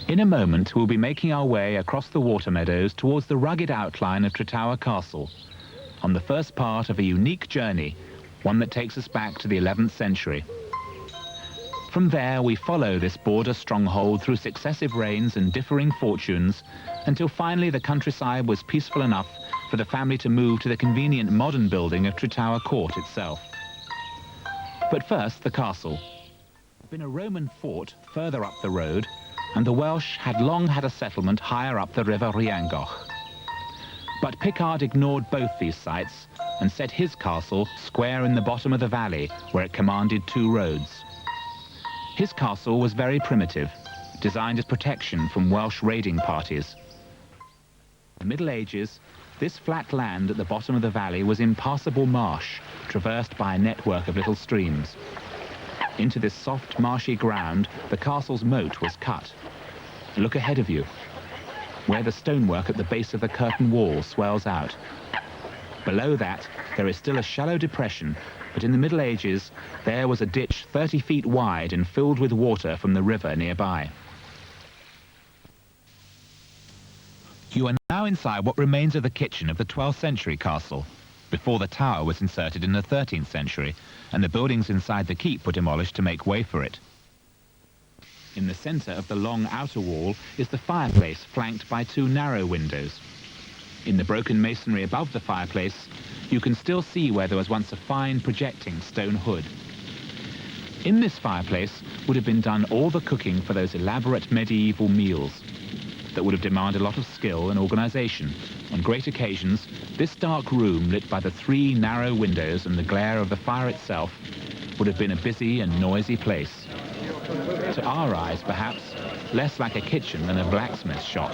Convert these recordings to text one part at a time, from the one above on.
In a moment, we'll be making our way across the water meadows towards the rugged outline of Tretower Castle, on the first part of a unique journey, one that takes us back to the 11th century. From there, we follow this border stronghold through successive reigns and differing fortunes, until finally the countryside was peaceful enough for the family to move to the convenient modern building of Tretower Court itself. But first, the castle. There had been a Roman fort further up the road, and the Welsh had long had a settlement higher up the river Rhiangoch. But Picard ignored both these sites and set his castle square in the bottom of the valley, where it commanded two roads. His castle was very primitive, designed as protection from Welsh raiding parties. In the Middle Ages, this flat land at the bottom of the valley was impassable marsh, traversed by a network of little streams. Into this soft, marshy ground, the castle's moat was cut. Look ahead of you, where the stonework at the base of the curtain wall swells out. Below that, there is still a shallow depression, but in the Middle Ages, there was a ditch 30 feet wide and filled with water from the river nearby. You are now inside what remains of the kitchen of the 12th century castle, before the tower was inserted in the 13th century, and the buildings inside the keep were demolished to make way for it. In the centre of the long outer wall is the fireplace, flanked by two narrow windows. In the broken masonry above the fireplace, you can still see where there was once a fine projecting stone hood. In this fireplace would have been done all the cooking for those elaborate medieval meals that would have demanded a lot of skill and organisation. On great occasions, this dark room, lit by the three narrow windows and the glare of the fire itself, would have been a busy and noisy place. To our eyes, perhaps, less like a kitchen than a blacksmith's shop.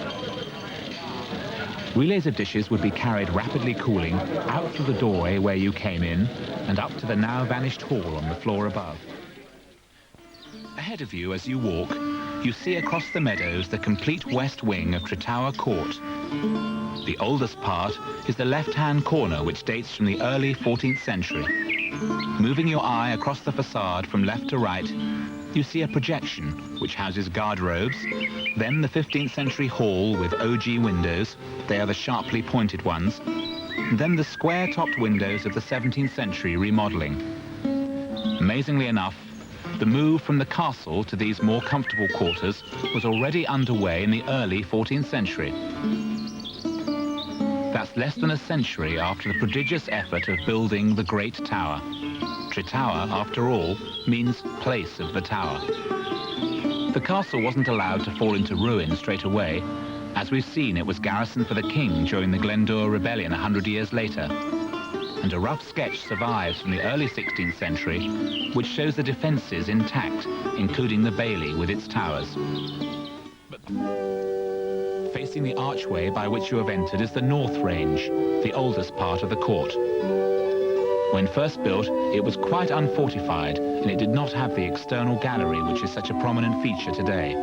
Relays of dishes would be carried rapidly cooling out through the doorway where you came in and up to the now vanished hall on the floor above. Ahead of you as you walk, you see across the meadows the complete west wing of Tretower Court. The oldest part is the left-hand corner, which dates from the early 14th century. Moving your eye across the facade from left to right, you see a projection which houses guard-robes, then the 15th century hall with OG windows, they are the sharply pointed ones, then the square-topped windows of the 17th century remodelling. Amazingly enough, the move from the castle to these more comfortable quarters was already underway in the early 14th century. That's less than a century after the prodigious effort of building the Great Tower. Tretower, after all, means place of the tower. The castle wasn't allowed to fall into ruin straight away. As we've seen, it was garrisoned for the king during the Glendower Rebellion 100 years later. And a rough sketch survives from the early 16th century, which shows the defences intact, including the bailey with its towers. Facing the archway by which you have entered is the North Range, the oldest part of the court. When first built, it was quite unfortified, and it did not have the external gallery, which is such a prominent feature today.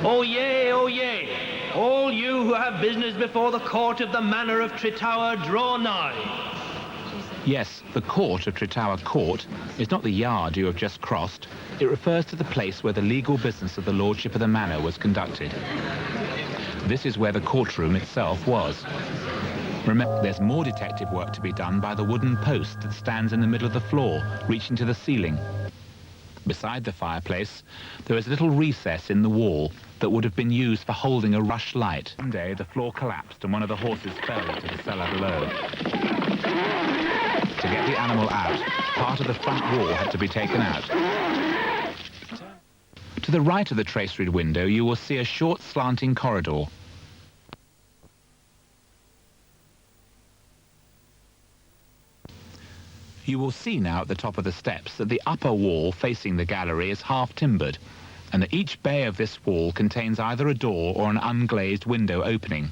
Oh yea, oh yea! All you who have business before the court of the manor of Tretower, draw nigh. Yes, the court of Tretower Court is not the yard you have just crossed. It refers to the place where the legal business of the lordship of the manor was conducted. This is where the courtroom itself was. Remember, there's more detective work to be done by the wooden post that stands in the middle of the floor, reaching to the ceiling. Beside the fireplace, there is a little recess in the wall that would have been used for holding a rushlight. One day, the floor collapsed and one of the horses fell into the cellar below. To get the animal out, part of the front wall had to be taken out. To the right of the traceried window, you will see a short slanting corridor. You will see now at the top of the steps that the upper wall facing the gallery is half timbered, and that each bay of this wall contains either a door or an unglazed window opening.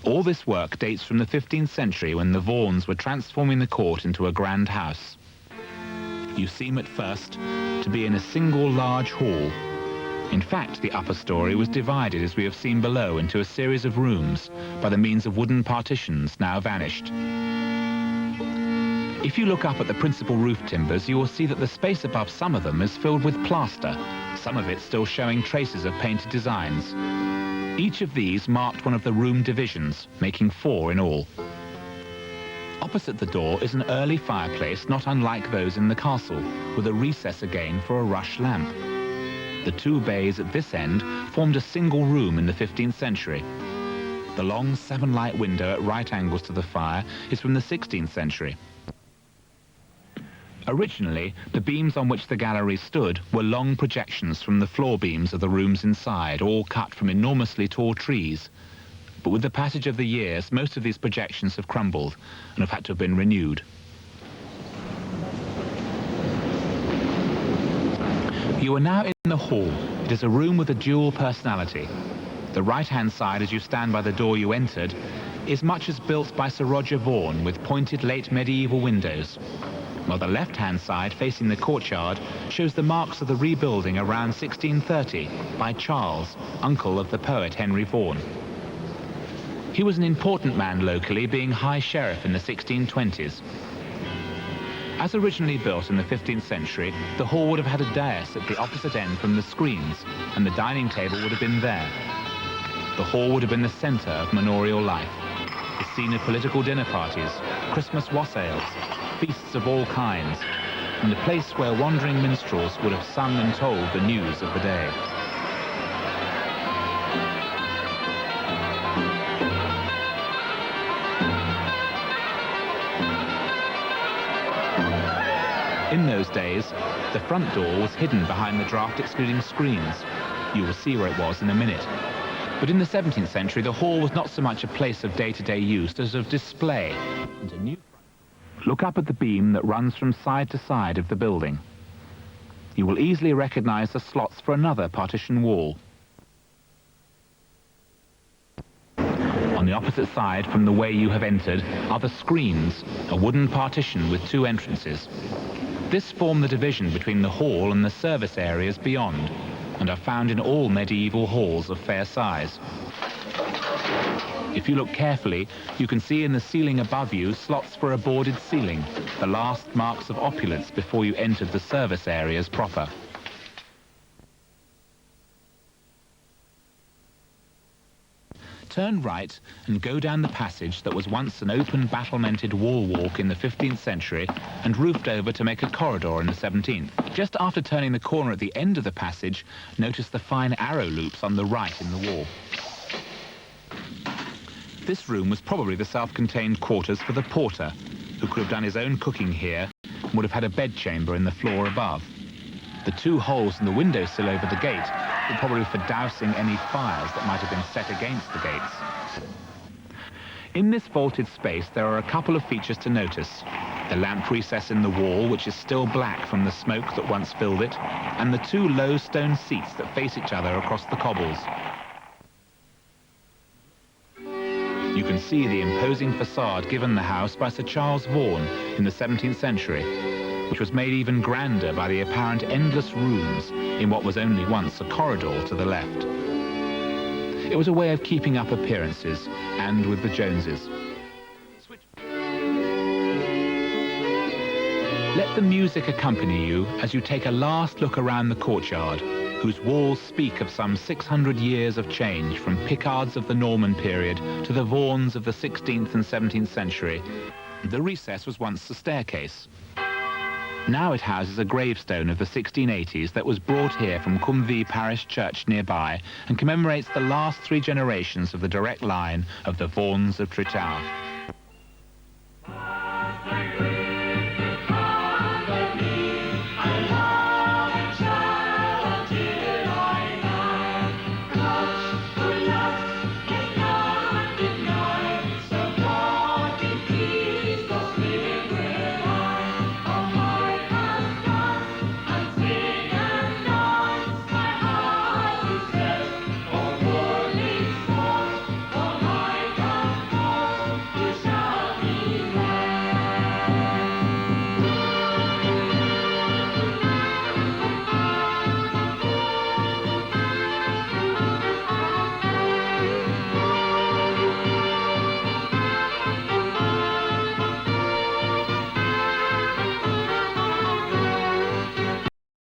All this work dates from the 15th century, when the Vaughans were transforming the court into a grand house. You seem at first to be in a single large hall. In fact, the upper story was divided, as we have seen below, into a series of rooms by the means of wooden partitions now vanished. If you look up at the principal roof timbers, you will see that the space above some of them is filled with plaster, some of it still showing traces of painted designs. Each of these marked one of the room divisions, making 4 in all. Opposite the door is an early fireplace not unlike those in the castle, with a recess again for a rush lamp. The 2 bays at this end formed a single room in the 15th century. The long 7-light window at right angles to the fire is from the 16th century. Originally, the beams on which the gallery stood were long projections from the floor beams of the rooms inside, all cut from enormously tall trees. But with the passage of the years, most of these projections have crumbled and have had to have been renewed. You are now in the hall. It is a room with a dual personality. The right-hand side, as you stand by the door you entered, is much as built by Sir Roger Vaughan, with pointed late medieval windows, while the left-hand side, facing the courtyard, shows the marks of the rebuilding around 1630 by Charles, uncle of the poet Henry Vaughan. He was an important man locally, being High Sheriff in the 1620s. As originally built in the 15th century, the hall would have had a dais at the opposite end from the screens, and the dining table would have been there. The hall would have been the centre of manorial life, the scene of political dinner parties, Christmas wassails, feasts of all kinds, and a place where wandering minstrels would have sung and told the news of the day. In those days, the front door was hidden behind the draft-excluding screens. You will see where it was in a minute. But in the 17th century, the hall was not so much a place of day-to-day use as of display. And a new Look up at the beam that runs from side to side of the building. You will easily recognize the slots for another partition wall. On the opposite side from the way you have entered are the screens, a wooden partition with 2 entrances. This form the division between the hall and the service areas beyond, and are found in all medieval halls of fair size. If you look carefully, you can see in the ceiling above you slots for a boarded ceiling, the last marks of opulence before you entered the service areas proper. Turn right and go down the passage that was once an open battlemented wall walk in the 15th century and roofed over to make a corridor in the 17th. Just after turning the corner at the end of the passage, notice the fine arrow loops on the right in the wall. This room was probably the self-contained quarters for the porter, who could have done his own cooking here and would have had a bedchamber in the floor above. The 2 holes in the windowsill over the gate were probably for dousing any fires that might have been set against the gates. In this vaulted space, there are a couple of features to notice. The lamp recess in the wall, which is still black from the smoke that once filled it, and the 2 low stone seats that face each other across the cobbles. You can see the imposing facade given the house by Sir Charles Vaughan in the 17th century, which was made even grander by the apparent endless rooms in what was only once a corridor to the left. It was a way of keeping up appearances, and with the Joneses. Let the music accompany you as you take a last look around the courtyard, whose walls speak of some 600 years of change from Picards of the Norman period to the Vaughans of the 16th and 17th century. The recess was once a staircase. Now it houses a gravestone of the 1680s that was brought here from Cumvee parish church nearby and commemorates the last 3 generations of the direct line of the Vaughans of Tretower.